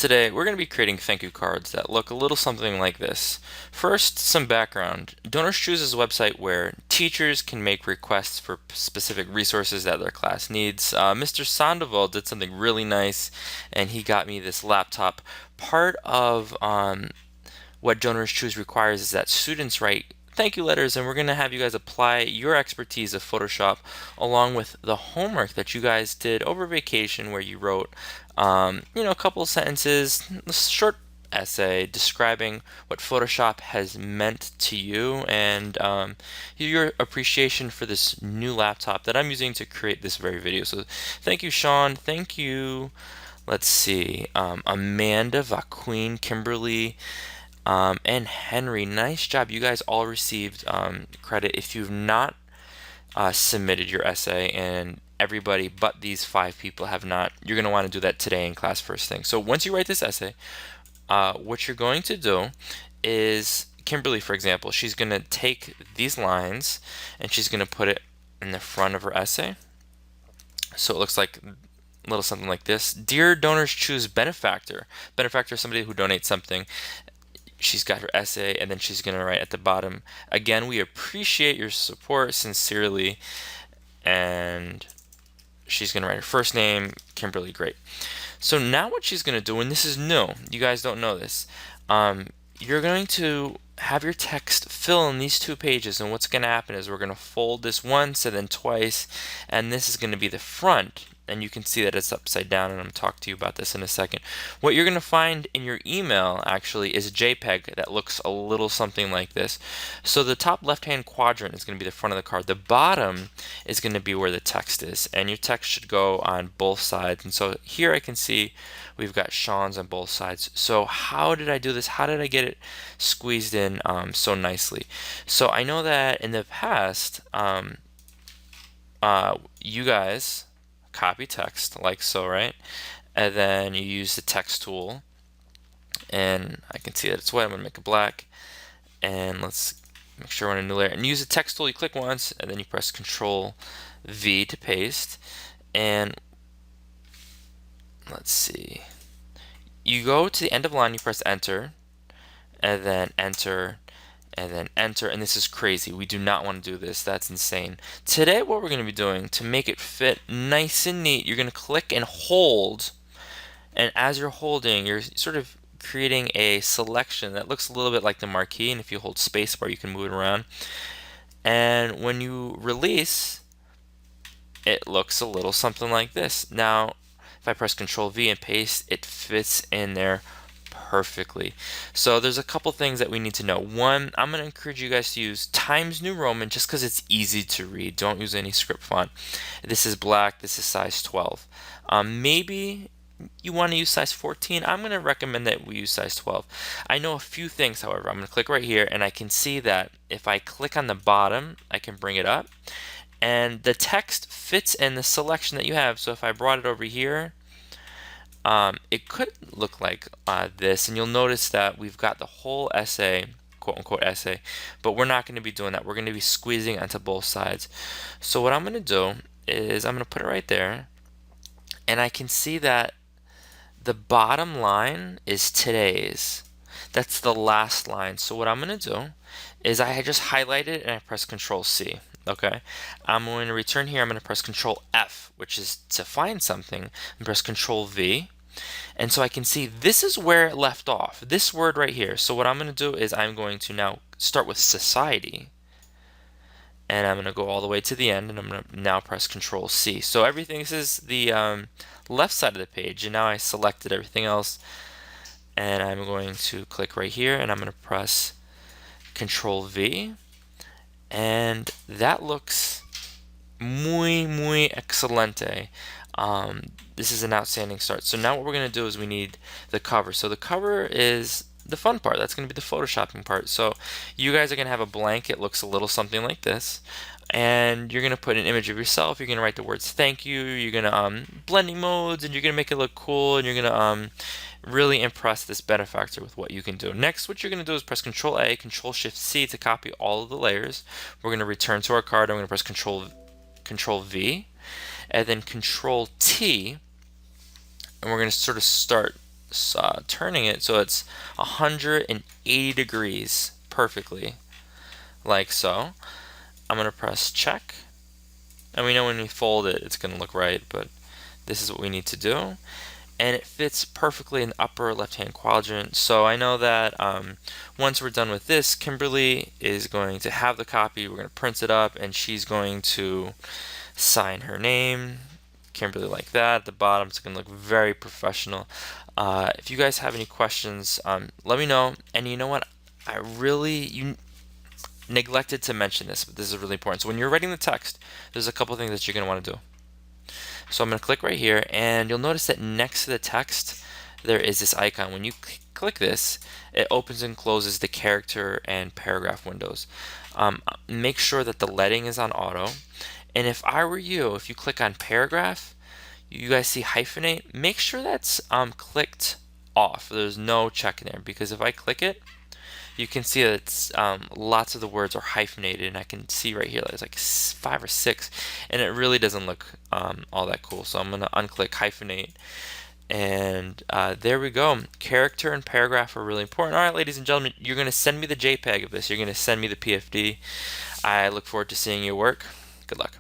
Today, we're going to be creating thank you cards that look a little something like this. First, some background. Donors Choose is a website where teachers can make requests for specific resources that their class needs. Mr. Sandoval did something really nice, and he got me this laptop. Part of what Donors Choose requires is that students write thank you letters, and we're going to have you guys apply your expertise of Photoshop along with the homework that you guys did over vacation where you wrote a couple of sentences, a short essay describing what Photoshop has meant to you and your appreciation for this new laptop that I'm using to create this very video. So thank you, Sean. Thank you. Let's see, Amanda, Vaqueen, Kimberly, and Henry. Nice job. You guys all received credit. If you've not submitted your essay, and everybody but these 5 people have not, you're going to want to do that today in class first thing. So once you write this essay, what you're going to do is, Kimberly, for example, she's going to take these lines and she's going to put it in the front of her essay. So it looks like a little something like this. Dear Donors Choose Benefactor. Benefactor is somebody who donates something. She's got her essay, and then she's going to write at the bottom, again, we appreciate your support sincerely, and she's going to write her first name, Kimberly. Great. So now what she's going to do, and this is new, you guys don't know this, you're going to have your text fill in these 2 pages, and what's going to happen is we're going to fold this once and then twice, and this is going to be the front, and you can see that it's upside down, and I'm going to talk to you about this in a second. What you're going to find in your email actually is a JPEG that looks a little something like this. So the top left-hand quadrant is going to be the front of the card. The bottom is going to be where the text is, and your text should go on both sides. And so here I can see we've got Sean's on both sides. So how did I do this? How did I get it squeezed in so nicely? So I know that in the past, you guys copy text like so, right? And then you use the text tool, and I can see that it's white. I'm going to make it black, and let's make sure we're in a new layer. And use the text tool, you click once, and then you press Control V to paste, and let's see. You go to the end of line, you press enter, and then enter, and then enter, and this is crazy. We do not want to do this. That's insane. Today, what we're going to be doing to make it fit nice and neat, you're going to click and hold, and as you're holding, you're sort of creating a selection that looks a little bit like the marquee, and if you hold spacebar, you can move it around. And when you release, it looks a little something like this. Now, if I press Control V and paste, it fits in there perfectly. So there's a couple things that we need to know. One, I'm going to encourage you guys to use Times New Roman just because it's easy to read. Don't use any script font. This is black. This is size 12. Maybe you want to use size 14. I'm going to recommend that we use size 12. I know a few things, however. I'm going to click right here, and I can see that if I click on the bottom, I can bring it up, and the text fits in the selection that you have. So if I brought it over here, it could look like this, and you'll notice that we've got the whole essay, quote unquote essay, but we're not going to be doing that. We're going to be squeezing onto both sides. So what I'm going to do is I'm going to put it right there, and I can see that the bottom line is today's. That's the last line. So what I'm going to do is I just highlight it and I press Control C. Okay, I'm going to return here. I'm going to press Control F, which is to find something, and press Control V. And so I can see this is where it left off, this word right here. So what I'm going to do is I'm going to now start with society, and I'm going to go all the way to the end, and I'm going to now press Control C. So everything, this is the left side of the page, and now I selected everything else, and I'm going to click right here, and I'm going to press Control V, and that looks muy excelente. This is an outstanding start. So now what we're going to do is we need the cover. So the cover is the fun part. That's going to be the photoshopping part. So you guys are going to have a blank. It looks a little something like this. And you're going to put an image of yourself. You're going to write the words thank you. You're going to blending modes, and you're going to make it look cool, and you're going to really impress this benefactor with what you can do. Next, what you're going to do is press Control A, Control Shift C to copy all of the layers. We're going to return to our card. I'm going to press Control V, and then Control T, and we're going to sort of start turning it so it's 180 degrees perfectly, like so. I'm going to press check, and we know when we fold it, it's going to look right, but this is what we need to do. And it fits perfectly in the upper left-hand quadrant. So I know that once we're done with this, Kimberly is going to have the copy. We're going to print it up, and she's going to sign her name, Kimberly, like that. At the bottom, it's going to look very professional. If you guys have any questions, let me know. And you know what? You neglected to mention this, but this is really important. So when you're writing the text, there's a couple things that you're going to want to do. So I'm going to click right here, and you'll notice that next to the text there is this icon. When you click this, it opens and closes the character and paragraph windows. Make sure that the leading is on auto, and if I were you, if you click on paragraph, you guys see hyphenate, make sure that's clicked off. There's no check in there, because if I click it, you can see that it's, lots of the words are hyphenated, and I can see right here there's like 5 or 6, and it really doesn't look all that cool. So I'm going to unclick hyphenate, and there we go. Character and paragraph are really important. All right, ladies and gentlemen, you're going to send me the JPEG of this. You're going to send me the PFD. I look forward to seeing your work. Good luck.